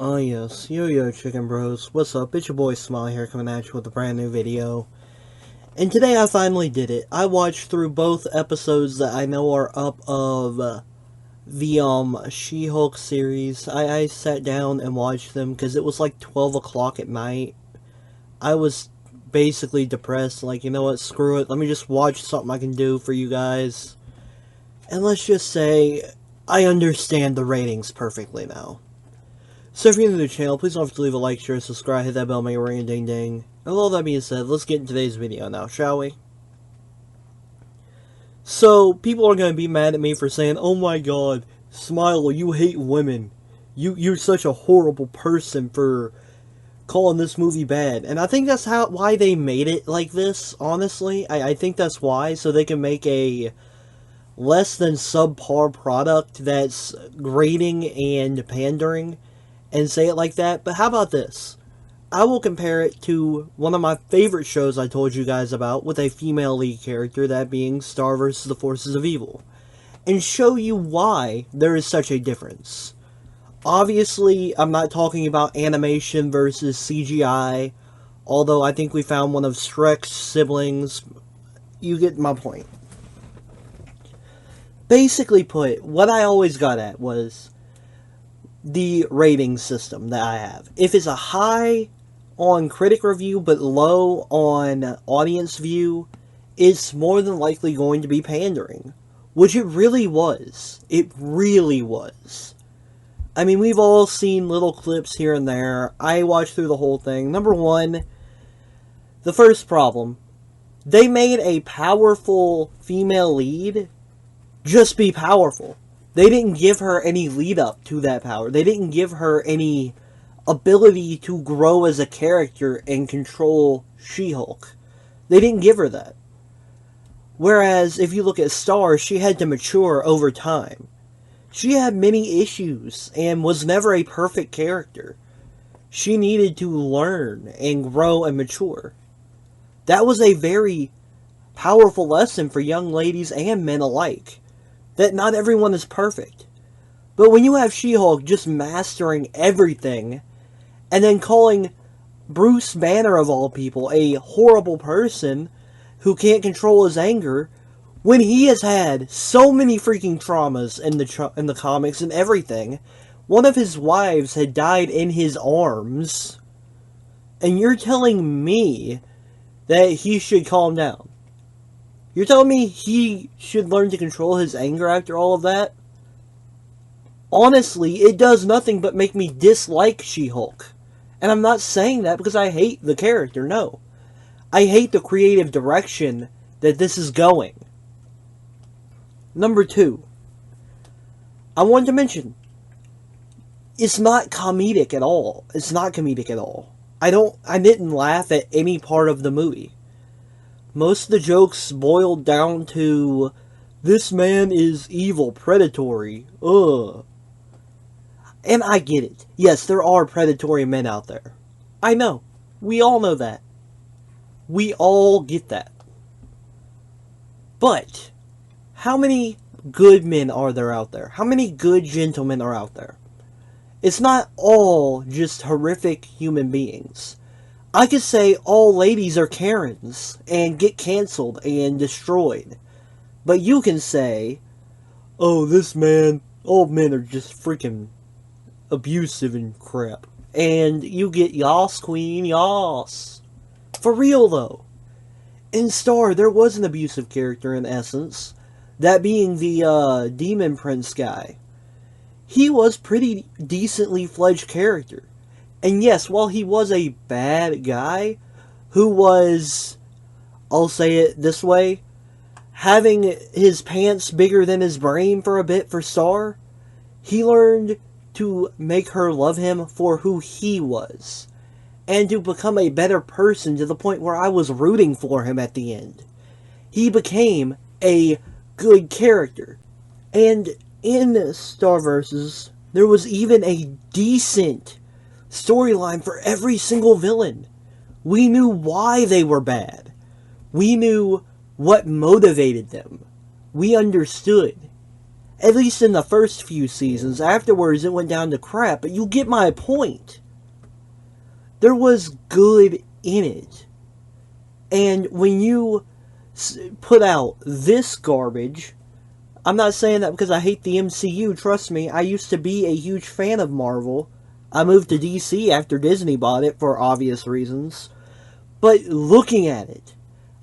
Oh yes, yo chicken bros, what's up? It's your boy Smiley here coming at you with a brand new video. And today I finally did it. I watched through both episodes that I know are up of the She-Hulk series. I sat down and watched them because it was like 12 o'clock at night. I was basically depressed, like, you know what, screw it, let me just watch something I can do for you guys. And let's just say, I understand the ratings perfectly now. So if you're new to the channel, please don't forget to leave a like, share, subscribe, hit that bell, make it ring a ding ding. And with all that being said, let's get into today's video now, shall we? So, people are going to be mad at me for saying, oh my god, Smiley, you hate women. You're such a horrible person for calling this movie bad. And I think that's why they made it like this, honestly. I think that's why, so they can make a less than subpar product that's grating and pandering and say it like that. But how about this? I will compare it to one of my favorite shows I told you guys about with a female lead character, that being Star vs. the Forces of Evil, and show you why there is such a difference. Obviously, I'm not talking about animation versus CGI, although I think we found one of Shrek's siblings. You get my point. Basically put, what I always got at was the rating system that I have. If it's a high on critic review but low on audience view, it's more than likely going to be pandering. Which it really was. It really was. I mean, we've all seen little clips here and there. I watched through the whole thing. Number one, the first problem. They made a powerful female lead just be powerful. They didn't give her any lead up to that power. They didn't give her any ability to grow as a character and control She-Hulk. They didn't give her that. Whereas, if you look at Star, she had to mature over time. She had many issues and was never a perfect character. She needed to learn and grow and mature. That was a very powerful lesson for young ladies and men alike. That not everyone is perfect. But when you have She-Hulk just mastering everything, and then calling Bruce Banner, of all people, a horrible person who can't control his anger, when he has had so many freaking traumas in the comics and everything. One of his wives had died in his arms, and you're telling me that he should calm down. You're telling me he should learn to control his anger after all of that? Honestly, it does nothing but make me dislike She-Hulk. And I'm not saying that because I hate the character, no. I hate the creative direction that this is going. Number two, I wanted to mention, it's not comedic at all. It's not comedic at all. I didn't laugh at any part of the movie. Most of the jokes boiled down to, this man is evil, predatory, ugh. And I get it. Yes, there are predatory men out there. I know. We all know that. We all get that. But, how many good men are there out there? How many good gentlemen are out there? It's not all just horrific human beings. I could say all ladies are Karens and get canceled and destroyed. But you can say, oh, all men are just freaking abusive and crap. And you get yas queen, yas. For real though. In Star, there was an abusive character in essence. That being the Demon Prince guy. He was pretty decently fledged character. And yes, while he was a bad guy, who was, I'll say it this way, having his pants bigger than his brain for a bit for Star, he learned to make her love him for who he was. And to become a better person to the point where I was rooting for him at the end. He became a good character. And in Star Vs, there was even a decent storyline for every single villain. We knew why they were bad. We knew what motivated them. We understood. At least in the first few seasons. Afterwards, it went down to crap. But you get my point. There was good in it. And when you put out this garbage, I'm not saying that because I hate the MCU. Trust me, I used to be a huge fan of Marvel. I moved to DC after Disney bought it for obvious reasons. But looking at it,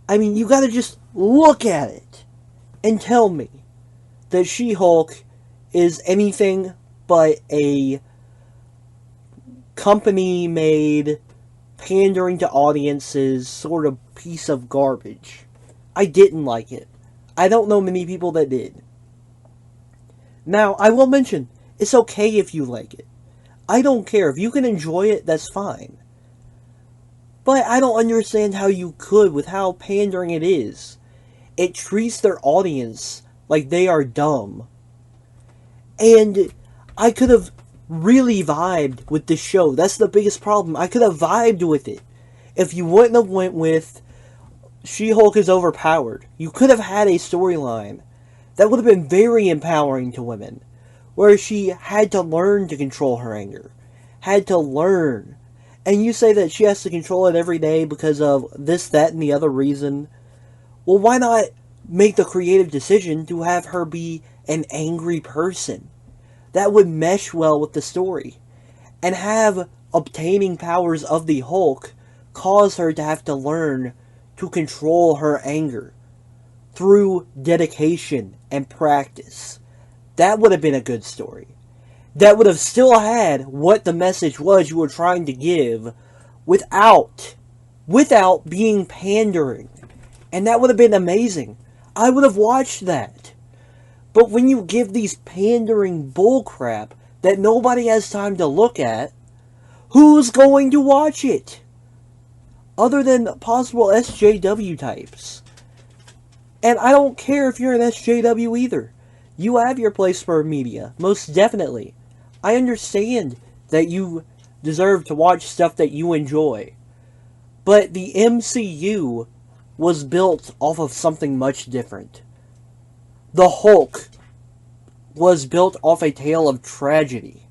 I mean, you gotta just look at it and tell me that She-Hulk is anything but a company-made, pandering to audiences sort of piece of garbage. I didn't like it. I don't know many people that did. Now, I will mention, it's okay if you like it. I don't care. If you can enjoy it, that's fine. But I don't understand how you could with how pandering it is. It treats their audience like they are dumb. And I could have really vibed with this show. That's the biggest problem. I could have vibed with it if you wouldn't have went with She-Hulk is overpowered. You could have had a storyline that would have been very empowering to women, where she had to learn to control her anger, had to learn. And you say that she has to control it every day because of this, that, and the other reason. Well, why not make the creative decision to have her be an angry person? That would mesh well with the story. And have obtaining powers of the Hulk cause her to have to learn to control her anger through dedication and practice. That would have been a good story. That would have still had what the message was you were trying to give without being pandering. And that would have been amazing. I would have watched that. But when you give these pandering bullcrap that nobody has time to look at, who's going to watch it? Other than possible SJW types. And I don't care if you're an SJW either. You have your place for media, most definitely. I understand that you deserve to watch stuff that you enjoy. But the MCU was built off of something much different. The Hulk was built off a tale of tragedy.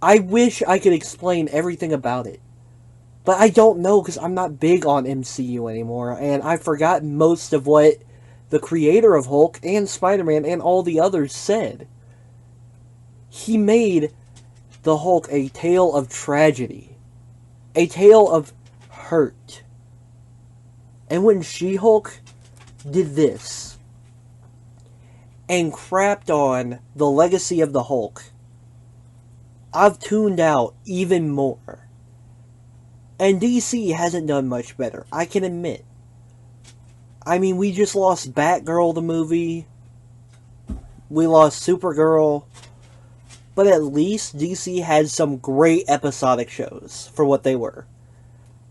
I wish I could explain everything about it. But I don't know because I'm not big on MCU anymore. And I forgot most of what the creator of Hulk and Spider-Man and all the others said. He made the Hulk a tale of tragedy. A tale of hurt. And when She-Hulk did this and crapped on the legacy of the Hulk, I've tuned out even more. And DC hasn't done much better, I can admit. I mean, we just lost Batgirl the movie. We lost Supergirl. But at least DC had some great episodic shows for what they were.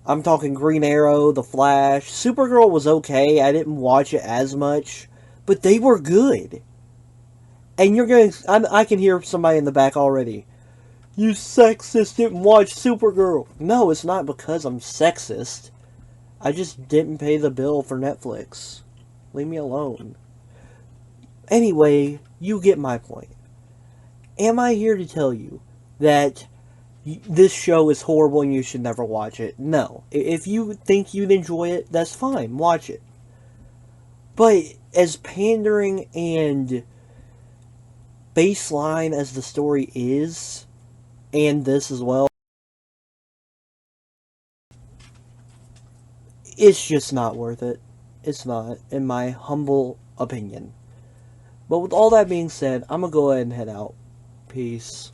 I'm talking Green Arrow, The Flash. Supergirl was okay. I didn't watch it as much. But they were good. And you're going to... I can hear somebody in the back already. You sexist, didn't watch Supergirl. No, it's not because I'm sexist. I just didn't pay the bill for Netflix. Leave me alone. Anyway, you get my point. Am I here to tell you that this show is horrible and you should never watch it? No. If you think you'd enjoy it, that's fine. Watch it. But as pandering and baseline as the story is, and this as well, it's just not worth it. It's not, in my humble opinion. But with all that being said, I'm going to go ahead and head out. Peace.